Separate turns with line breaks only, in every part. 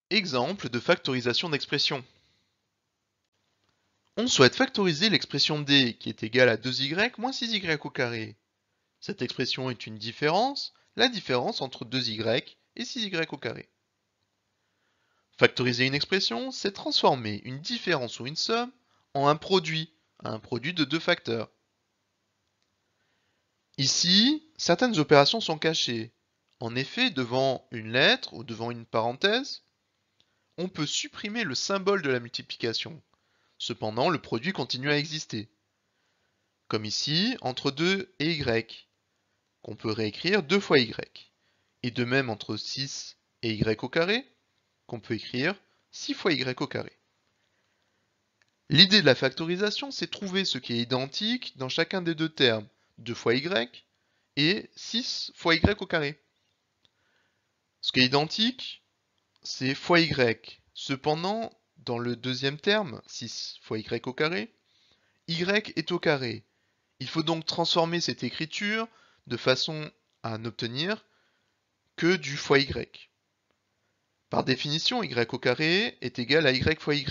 Exemple de factorisation d'expression. On souhaite factoriser l'expression d qui est égale à 2y moins 6y au carré. Cette expression est une différence, la différence entre 2y et 6y au carré. Factoriser une expression, c'est transformer une différence ou une somme en un produit de deux facteurs. Ici, certaines opérations sont cachées. En effet, devant une lettre ou devant une parenthèse, on peut supprimer le symbole de la multiplication. Cependant, le produit continue à exister. Comme ici, entre 2 et y, qu'on peut réécrire 2 fois y. Et de même entre 6 et y au carré, qu'on peut écrire 6 fois y au carré. L'idée de la factorisation, c'est trouver ce qui est identique dans chacun des deux termes, 2 fois y et 6 fois y au carré. Ce qui est identique, c'est fois y. Cependant, dans le deuxième terme, 6 fois y au carré, y est au carré. Il faut donc transformer cette écriture de façon à n'obtenir que du fois y. Par définition, y au carré est égal à y fois y,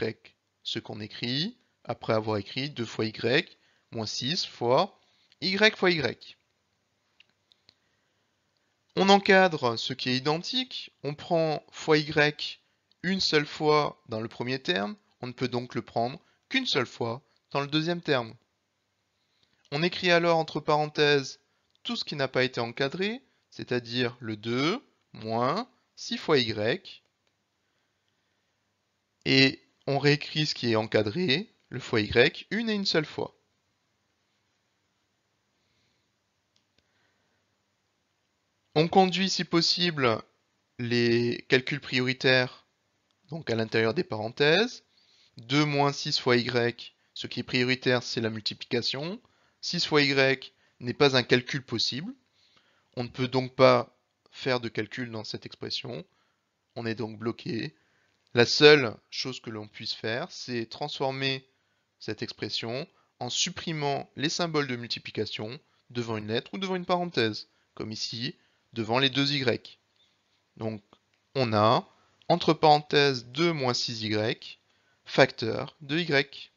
ce qu'on écrit après avoir écrit 2 fois y moins 6 fois y fois y. On encadre ce qui est identique, on prend fois y une seule fois dans le premier terme, on ne peut donc le prendre qu'une seule fois dans le deuxième terme. On écrit alors entre parenthèses tout ce qui n'a pas été encadré, c'est-à-dire le 2 moins 6 fois y, et on réécrit ce qui est encadré, le fois y, une et une seule fois. On conduit si possible les calculs prioritaires donc à l'intérieur des parenthèses. 2 moins 6 fois y, ce qui est prioritaire, c'est la multiplication. 6 fois y n'est pas un calcul possible. On ne peut donc pas faire de calcul dans cette expression. On est donc bloqué. La seule chose que l'on puisse faire, c'est transformer cette expression en supprimant les symboles de multiplication devant une lettre ou devant une parenthèse, comme ici, devant les deux y. Donc, on a, entre parenthèses, 2 moins 6y, facteur de y.